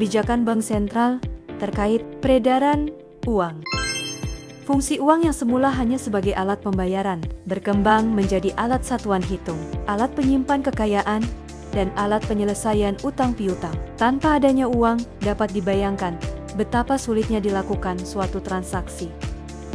kebijakan bank sentral terkait peredaran uang. Fungsi uang yang semula hanya sebagai alat pembayaran, berkembang menjadi alat satuan hitung, alat penyimpan kekayaan, dan alat penyelesaian utang piutang. Tanpa adanya uang, dapat dibayangkan betapa sulitnya dilakukan suatu transaksi,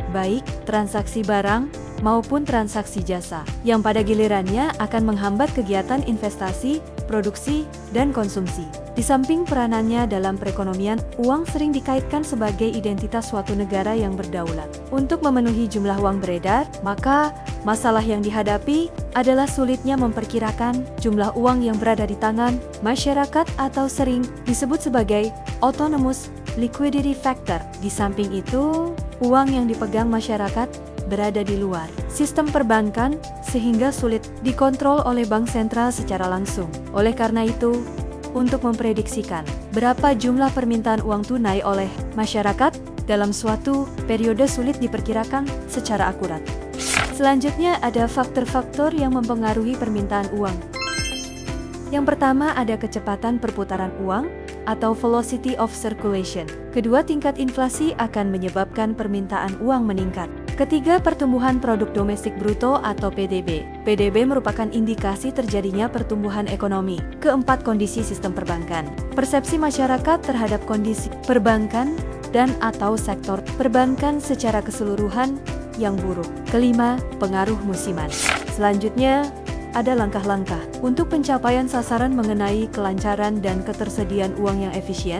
baik transaksi barang maupun transaksi jasa, yang pada gilirannya akan menghambat kegiatan investasi, produksi, dan konsumsi. Di samping peranannya dalam perekonomian, uang sering dikaitkan sebagai identitas suatu negara yang berdaulat. Untuk memenuhi jumlah uang beredar, maka masalah yang dihadapi adalah sulitnya memperkirakan jumlah uang yang berada di tangan masyarakat atau sering disebut sebagai autonomous liquidity factor. Di samping itu, uang yang dipegang masyarakat berada di luar sistem perbankan sehingga sulit dikontrol oleh bank sentral secara langsung. Oleh karena itu, untuk memprediksikan berapa jumlah permintaan uang tunai oleh masyarakat dalam suatu periode sulit diperkirakan secara akurat. Selanjutnya ada faktor-faktor yang mempengaruhi permintaan uang. Yang pertama ada kecepatan perputaran uang atau velocity of circulation. Kedua, tingkat inflasi akan menyebabkan permintaan uang meningkat. Ketiga, pertumbuhan produk domestik bruto atau PDB. PDB merupakan indikasi terjadinya pertumbuhan ekonomi. Keempat, kondisi sistem perbankan. Persepsi masyarakat terhadap kondisi perbankan dan atau sektor perbankan secara keseluruhan yang buruk. Kelima, pengaruh musiman. Selanjutnya, ada langkah-langkah untuk pencapaian sasaran mengenai kelancaran dan ketersediaan uang yang efisien.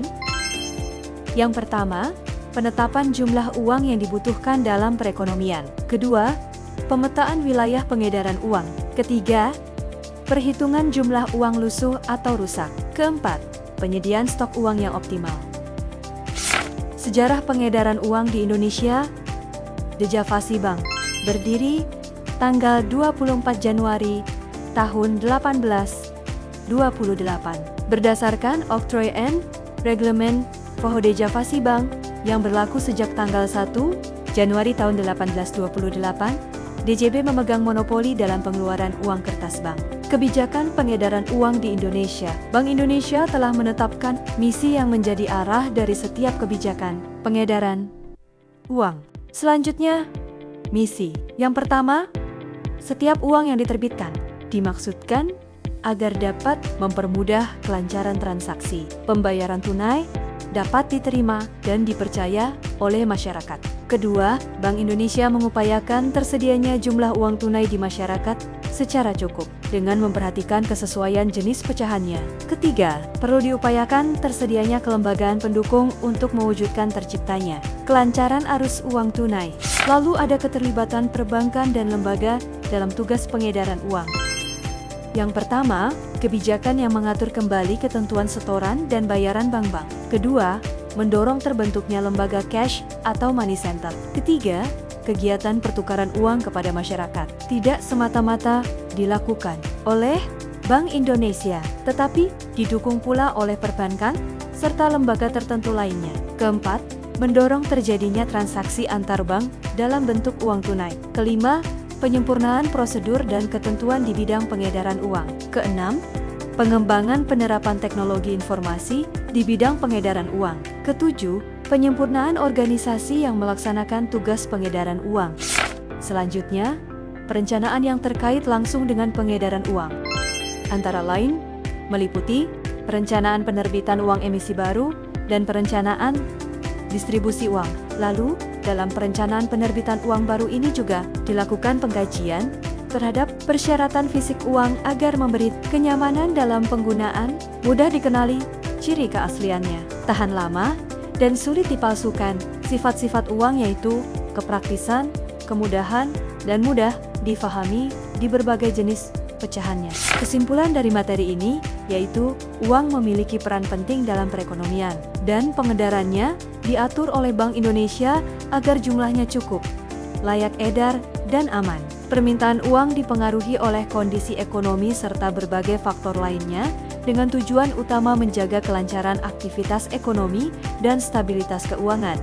Yang pertama, penetapan jumlah uang yang dibutuhkan dalam perekonomian. Kedua, pemetaan wilayah pengedaran uang. Ketiga, perhitungan jumlah uang lusuh atau rusak. Keempat, penyediaan stok uang yang optimal. Sejarah pengedaran uang di Indonesia. Dejavasi Bank berdiri tanggal 24 Januari tahun 1828 berdasarkan Octroi and Reglement Dejavasi Bank yang berlaku sejak tanggal 1 Januari tahun 1828. DJB memegang monopoli dalam pengeluaran uang kertas bank. Kebijakan pengedaran uang di Indonesia. Bank Indonesia telah menetapkan misi yang menjadi arah dari setiap kebijakan pengedaran uang. Selanjutnya, misi. Yang pertama, setiap uang yang diterbitkan dimaksudkan agar dapat mempermudah kelancaran transaksi. Pembayaran tunai dapat diterima dan dipercaya oleh masyarakat. Kedua, Bank Indonesia mengupayakan tersedianya jumlah uang tunai di masyarakat secara cukup dengan memperhatikan kesesuaian jenis pecahannya. Ketiga, perlu diupayakan tersedianya kelembagaan pendukung untuk mewujudkan terciptanya kelancaran arus uang tunai. Lalu ada keterlibatan perbankan dan lembaga dalam tugas pengedaran uang. Yang pertama, kebijakan yang mengatur kembali ketentuan setoran dan bayaran bank-bank. Kedua, mendorong terbentuknya lembaga cash atau money center. Ketiga, kegiatan pertukaran uang kepada masyarakat tidak semata-mata dilakukan oleh Bank Indonesia, tetapi didukung pula oleh perbankan serta lembaga tertentu lainnya. Keempat, mendorong terjadinya transaksi antar bank dalam bentuk uang tunai. Kelima, penyempurnaan prosedur dan ketentuan di bidang pengedaran uang. Keenam, pengembangan penerapan teknologi informasi di bidang pengedaran uang. Ketujuh, penyempurnaan organisasi yang melaksanakan tugas pengedaran uang. Selanjutnya, perencanaan yang terkait langsung dengan pengedaran uang. Antara lain, meliputi perencanaan penerbitan uang emisi baru dan perencanaan distribusi uang. Lalu, dalam perencanaan penerbitan uang baru ini juga dilakukan pengkajian terhadap persyaratan fisik uang agar memberi kenyamanan dalam penggunaan, mudah dikenali ciri keasliannya, tahan lama, dan sulit dipalsukan. Sifat-sifat uang yaitu kepraktisan, kemudahan, dan mudah difahami di berbagai jenis pecahannya. Kesimpulan dari materi ini yaitu uang memiliki peran penting dalam perekonomian dan pengedarannya diatur oleh Bank Indonesia agar jumlahnya cukup, layak edar, dan aman. Permintaan uang dipengaruhi oleh kondisi ekonomi serta berbagai faktor lainnya dengan tujuan utama menjaga kelancaran aktivitas ekonomi dan stabilitas keuangan.